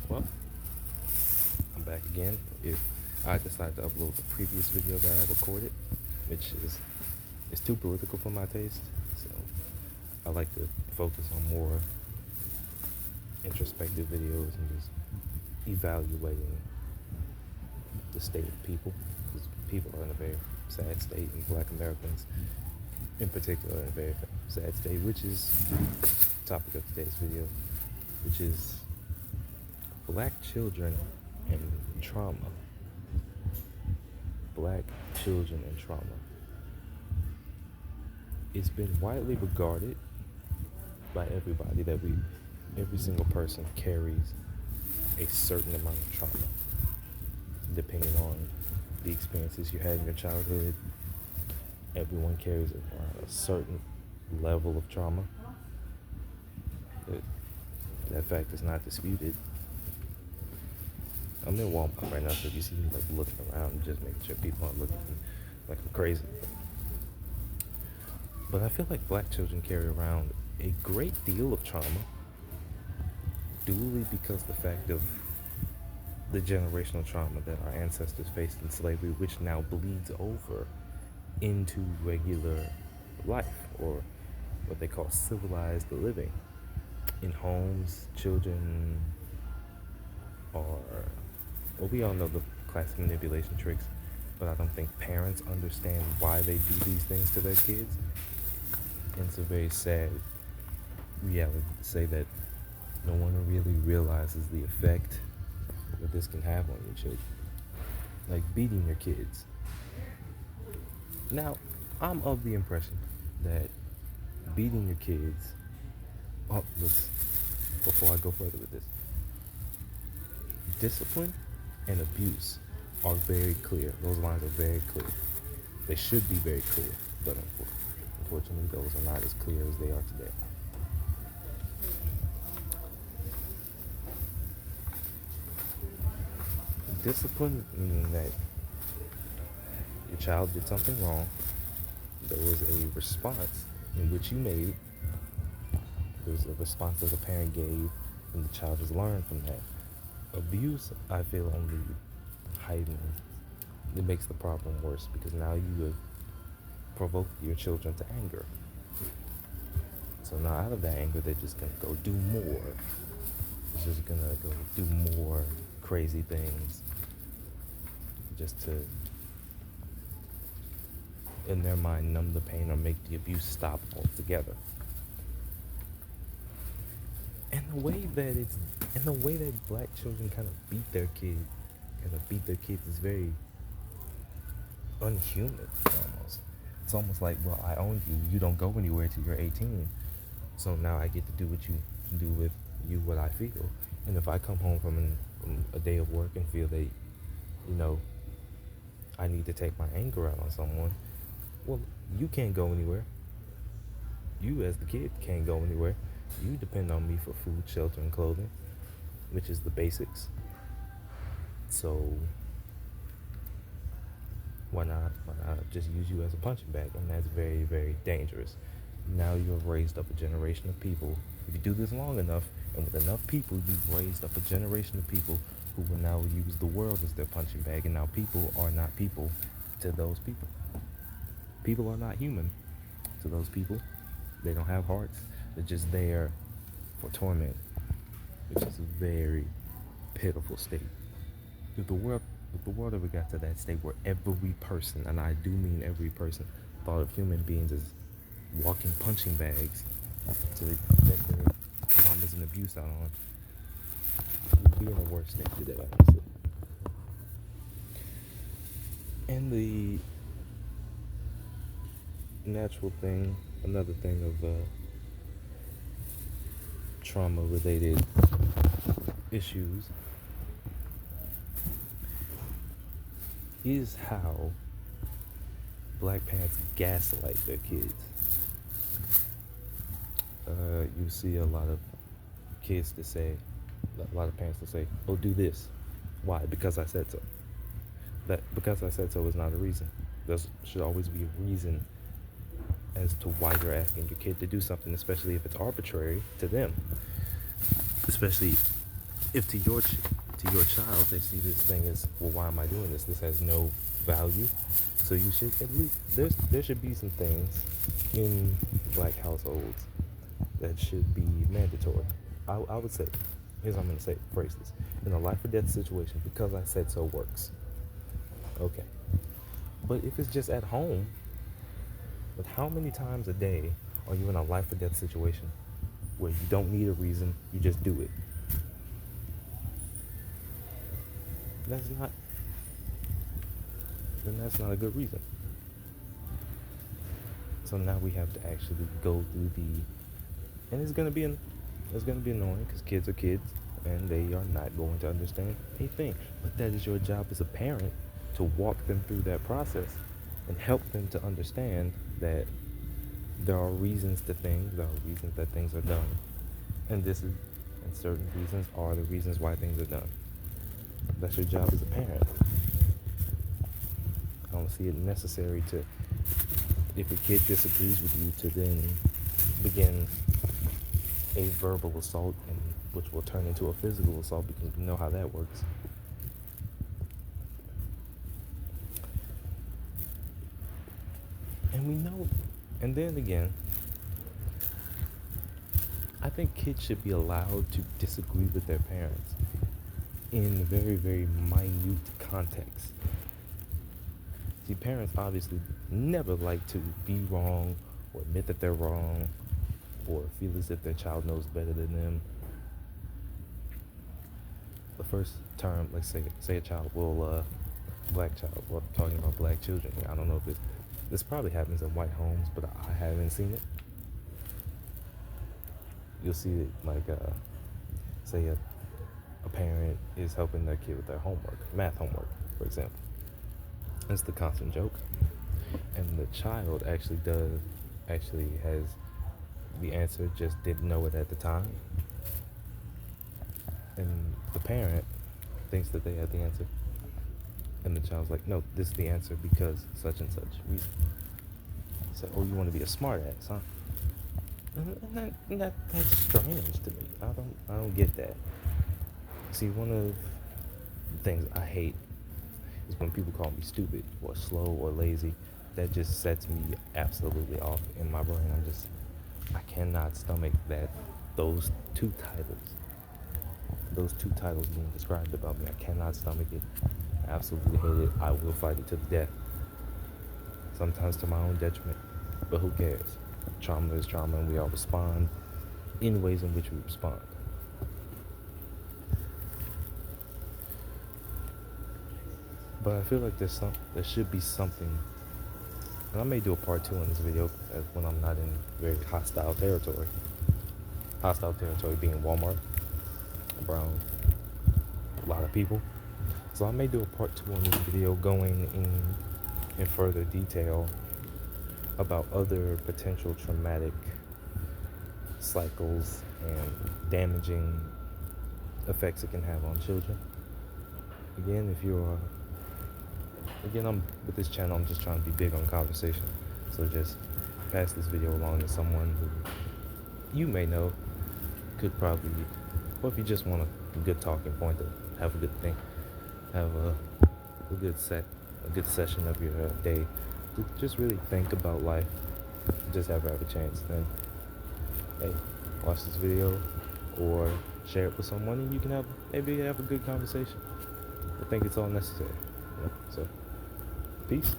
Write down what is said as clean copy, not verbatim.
Well, I'm back again. If I decide to upload the previous video that I recorded, which is it's too political for my taste, so I like to focus on more introspective videos and just evaluating the state of people, because people are in a very sad state, and Black Americans in particular are in a very sad state, which is the topic of today's video, which is Black children and trauma. Black children and trauma. It's been widely regarded by everybody that every single person carries a certain amount of trauma, depending on the experiences you had in your childhood. Everyone carries a certain level of trauma. That fact is not disputed. I'm in Walmart right now, so if you see me like looking around, just making sure people aren't looking at me like I'm crazy. But I feel like Black children carry around a great deal of trauma, duly because the fact of the generational trauma that our ancestors faced in slavery, which now bleeds over into regular life, or what they call civilized living. In homes, children are, well, we all know the classic manipulation tricks, but I don't think parents understand why they do these things to their kids. And it's a very sad reality to say that no one really realizes the effect that this can have on your children. Like beating your kids. Now, I'm of the impression that beating your kids, before I go further with this, discipline and abuse are very clear. Those lines are very clear. They should be very clear, but unfortunately, those are not as clear as they are today. Discipline meaning that your child did something wrong, there was a response in which you made, there's a response that the parent gave, and the child has learned from that. Abuse, I feel, only heightens, it makes the problem worse, because now you have provoked your children to anger. So now out of that anger, they're just gonna go do more. It's just gonna go do more crazy things, just to, in their mind, numb the pain or make the abuse stop altogether. And the way that Black children kind of beat their kids is very unhuman almost. It's almost like, well, I own you. You don't go anywhere till you're 18. So now I get to do what you do with you, what I feel. And if I come home from a day of work and feel that, I need to take my anger out on someone, well, you can't go anywhere. You as the kid can't go anywhere. You depend on me for food, shelter, and clothing, which is the basics. So why not just use you as a punching bag? And that's very, very dangerous. Now you have raised up a generation of people. If you do this long enough, and with enough people, you've raised up a generation of people who will now use the world as their punching bag. And now people are not people to those people. People are not human to those people. They don't have hearts. They're just there for torment, which is a very pitiful state. If the world ever got to that state where every person, and I do mean every person, thought of human beings as walking punching bags to take their traumas and abuse out on, we'd be in a worse state today, honestly. And the natural thing, another thing of trauma-related issues is how Black parents gaslight their kids. You see a lot of parents that say, "Oh, do this." Why? Because I said so. That because I said so is not a reason. There should always be a reason as to why you're asking your kid to do something, especially if it's arbitrary to them. Especially If to your child they see this thing as, well, why am I doing this? This has no value. So you should at least there should be some things in black households that should be mandatory. I would say, here's how I'm gonna say phrase this. In a life or death situation, because I said so works. Okay. But if it's just at home, but how many times a day are you in a life or death situation where you don't need a reason, you just do it? That's not then that's not a good reason. So now we have to actually go through and it's gonna be annoying because kids are kids and they are not going to understand anything. But that is your job as a parent to walk them through that process and help them to understand that there are reasons to things, there are reasons that things are done, and certain reasons are the reasons why things are done. That's your job as a parent. I don't see it necessary to, if a kid disagrees with you, to then begin a verbal assault, and which will turn into a physical assault because we know how that works. And we know, and then again, I think kids should be allowed to disagree with their parents in very, very minute context. See, parents obviously never like to be wrong or admit that they're wrong or feel as if their child knows better than them. The first term, like say a child will, black child, well, I'm talking about black children here. I don't know if this probably happens in white homes, but I haven't seen it. You'll see it like, say a parent is helping their kid with their homework, math homework, for example. It's the constant joke. And the child actually has the answer, just didn't know it at the time. And the parent thinks that they have the answer. And the child's like, no, this is the answer because such and such reason. So, oh, you want to be a smart ass, huh? And that's strange to me. I don't get that. See, one of the things I hate is when people call me stupid or slow or lazy. That just sets me absolutely off in my brain. I cannot stomach those two titles being described about me. I cannot stomach it. I absolutely hate it. I will fight it to the death. Sometimes to my own detriment. But who cares? Trauma is trauma, and we all respond in ways in which we respond. But I feel like there should be something, and I may do a part 2 on this video when I'm not in very hostile territory. Hostile territory being Walmart, around a lot of people. So I may do a part 2 on this video going in further detail about other potential traumatic cycles and damaging effects it can have on children. Again, I'm with this channel, I'm just trying to be big on conversation. So just pass this video along to someone who you may know could probably, or if you just want a good talking point to have a good thing, have a good session of your day, to just really think about life, just have a chance. Then, hey, watch this video or share it with someone, and you can maybe have a good conversation. I think it's all necessary. So, peace.